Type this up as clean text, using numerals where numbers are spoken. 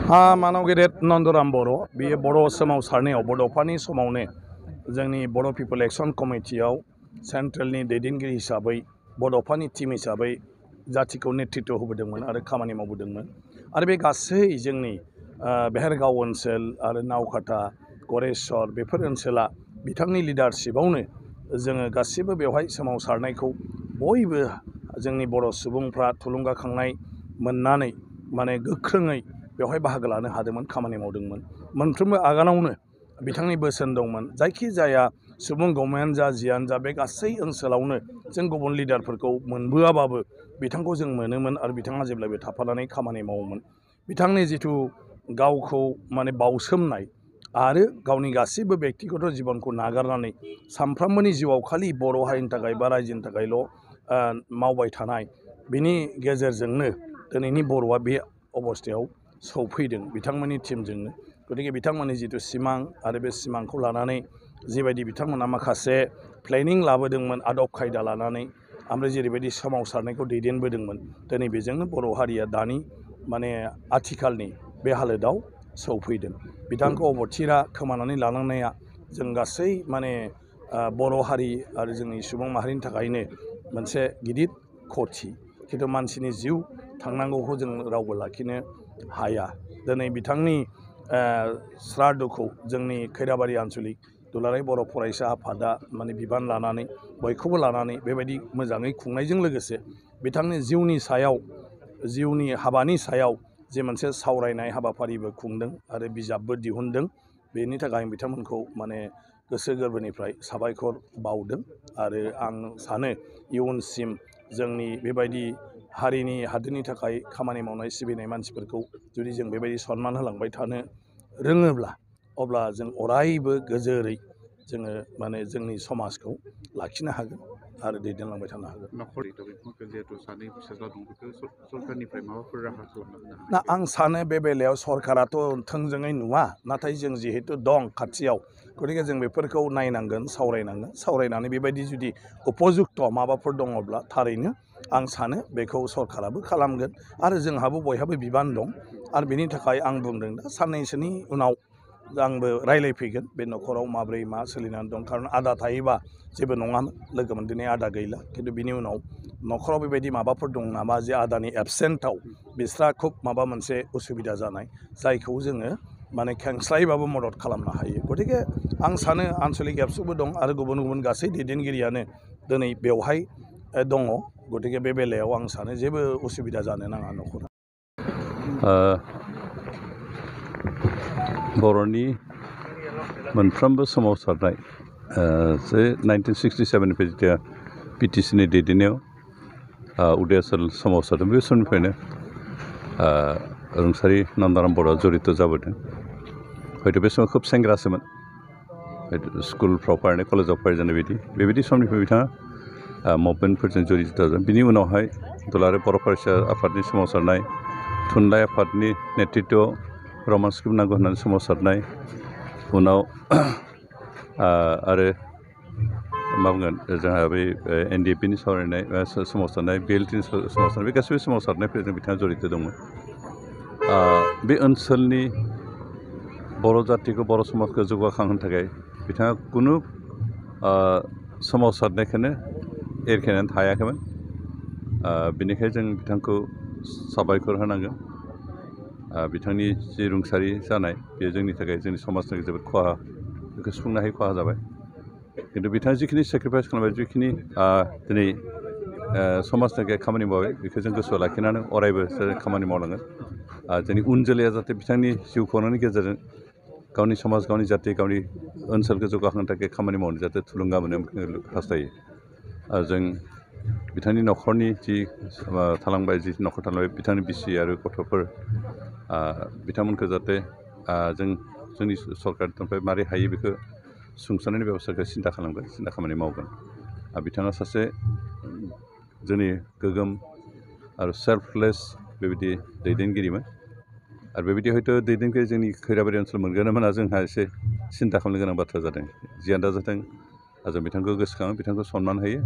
मानव गेदेर नन्दराम बर' बियो बर' सोमावसारनायाव बड'फानि समावनो जोंनि बर' पिपल एक्शन कमिटियाव सेन्ट्रेलनि दैदेनगिरि हिसाबै बड'फानि टीम हिसाबै जातिखौ नेतृत्व होबोदोंमोन आरो खामानि मावबोदोंमोन आरो बे गासै जोंनि बेहेरगाव ओनसोल आरो नावकाटा गरेस्वर बेफोर ओनसोला बिथांनि लिडारशिपआवनो जोङो गासिबो बेवहाय सोमावसारनायखौ बयबो जोंनि बर' सुबुंफ्रा थुलुंगाखांनाय मोननानै माने गोख्रोङै बेवहाय बाहागो लानो हादोंमोन खामानि मावदोंमोन मोनफ्रोमबो आगानावनो बिथांनि बोसोन दंमोन जायखि जाया सुबुं गौमायानो जा जियानो जा बे गासै ओनसोलावनो जों गुबुन लिडारफोरखौ मोनबोआबाबो बिथांखौ जों मोनोमोन आरो बिथाङा जेब्लाबो थाफानानै खामानि मावोमोन बिथांनि जिथु गावखौ माने बावसोमनाय आरो गावनि गासिबो बेक्तिगत जिबनखौ नागारनानै सानफ्रोमबोनि जिउआव खालि बर' हारिनि थाखाय बा रायजोनि थाखायल' मावबाय थानाय बिनि गेजेरजोंनो दिनैनि बर'आ बे अबस्थायाव सौफैदों बिथांमोननि टीमजोंनो गतिके बिथांमोननि जिथु सिमां आरो बे सिमांखौ लानानै जिबायदि बिथांमोना माखासे प्लेनिं लाबोदोंमोन आदब खायदा लानानै ओमफ्राय जेरैबायदि सोमावसारनायखौ दैदेनबोदोंमोन दिनै बेजोंनो बर' हारिया दानि माने आथिखालनि बे हालोदाव सौफैदों बिथांखौ अबथिरा खोमानानै लानांनाया जों गासै माने बर' हारि आरो जोंनि सुबुं माहारिनि थाखायनो मोनसे गिदिर खथि खिन्थु मानसिनि जिउ थांनांगौखौ जों रावबो लाखिनो हाया दिनै बिथांनि श्राद्धखौ जोंनि खैराबारि आन्चलिक दुलाराय बर' फरायसा आफादा माने बिबान लानानै बयखौबो लानानै बेबायदि मोजाङै खुंनायजों लोगोसे बिथांनि जिउनि हाबानि सायाव जे मोनसे सावरायनाय हाबाफारिबो खुंदों आरो बिजाबबो दिहुनदों बेनि थाखाय आं बिथांमोनखौ माने गोसो गोरबोनिफ्राय साबायखर बावदों आरो आं सानो इयुनसिम जोंनि बेबायदि हारिनि हादोरनि थाखाय खामानि मावनाय सिबिनाय मानसिफोरखौ जुदि जों बेबायदि सनमान होलांबाय थानो रोङोब्ला अब्ला जों अरायबो गोजोरै जोङो माने जोंनि समाजखौ लाखिनो हागोन आरो दैदेनलांबाय थानो हागोन ना आं सानो बे बेलायाव सरकाराथ' थोंजोङै नुवा नाथाय जों जिहेतु दं खाथियाव गतिके जों बेफोरखौ नायनांगोन सावरायनानै बेबायदि जुदि उपजुक्त माबाफोर दङब्ला थारैनो आं सानो बेखौ सरकाराबो खालामगोन आरो जोंहाबो बयहाबो बिबान दं आरो बेनि थाखाय आं बुंदों दा साननैसोनि उनाव आंबो रायलायफैगोन बे न'खराव माब्रै मा सोलिनानै दं खारन आदा थायोबा जेबो नङामोन लोगोमोन दिनै आदा गैला खिन्थु बिनि उनाव न'खराव बेबायदि माबाफोर दं नामा जे आदानि एबसेन्टआव बिस्रा खुब माबा मोनसे उसुबिदा जानाय जायखौ जोङो माने खेंस्लायैबाबो मदद खालामनो हायो गतिके आं सानो आन्चलिक एबसुबो दं आरो गुबुन गुबुन गासै दैदेनगिरियानो दिनै बेवहाय दङ गतिके बे बेलायाव आं सानो जेबो उसुबिदा जानो नाङा न'खरा बर'नि मोनफ्रोमबो सोमावसारनाय जे 1967निफ्राय जेथिया पिटिसिनि दैदेननायाव उदयाचल सोमावसारदों बे समनिफ्रायनो रुंसारि नन्दराम बर'आ जड़ित जाबोदों हयथ' बे समाव खोब सेंग्रासोमोन हयथ' स्कुलफ्राव फरायनाय कलेजाव फरायजानाय बेबायदि समनिफ्राय बिथाङा मुभमेन्टफोरजों जड़ित जादों बिनि उनावहाय दुलाराय बर' फरायसा आफादनि सोमावसारनाय थुनलाइ आफादनि नेतृत्व रमान स्क्रिप्ट नांगौ होननानै सोमावसारनाय उनाव आरो मा बुंगोन जोंहा बै NDFBनि सावरायनाय सोमावसारनाय BLTनि सोमावसारनाय बे गासैबो सोमावसारनायफोरजों बिथाङा जड़ित दंमोन बे ओनसोलनि बर' जातिखौ बर' समाजखौ जौगाखांहोनो थाखाय बिथाङा खुनु सोमावसारनायखौनो एरखेनानै थायाखैमोन बेनिखायनो जों बिथांखौ साबायखर होनांगोन बिथांनि जि रुंसारि जानाय बेयो जोंनि थाखाय जोंनि समाजनि थाखाय जोबोद खहा बेखौ सुफुंनो हायै खहा जाबाय खिन्थु बिथाङा जिखिनि सेक्रिफाइस खालामबाय जिखिनि दिनै समाजनि थाखाय खामानि मावबाय बेखौ जों गोसोआव लाखिनानै अरायबो खामानि मावलांगोन जोंनि उन जोलैया जाहाथे बिथांनि जिउ खुंनायनि गेजेरजों गावनि समाज गावनि जाति गावनि ओनसोलखौ जौगाहोनो थाखाय खामानि मावनो जाहाथे थुलुंगा मोनो हास्थायो जों बिथांनि न'खरनि जि थालांबाय जि न'खर थालांबाय बिथांनि बिसि आरो गथ'फोर बिथांमोनखौ जाहाथे जोंनि सरकारनिफ्राय मारै हायो बेखौ सुंस'नायनि बेबस्थाखौ सिन्था खालामगोन सिन्था खामानि मावगोन बिथाङा सासे जोंनि गोगोम आरो सेल्फलेस बेबायदि दैदेनगिरिमोन आरो बेबायदि हयथ' दैदेनगिरि जोंनि खैराबारि ओनसोल मोनगोन ना मोना जोंहा एसे सिन्था खालामनो गोनां बाथ्रा जादों जियानो दा जाथों जों बिथांखौ गोसोखाङो बिथांखौ सनमान होयो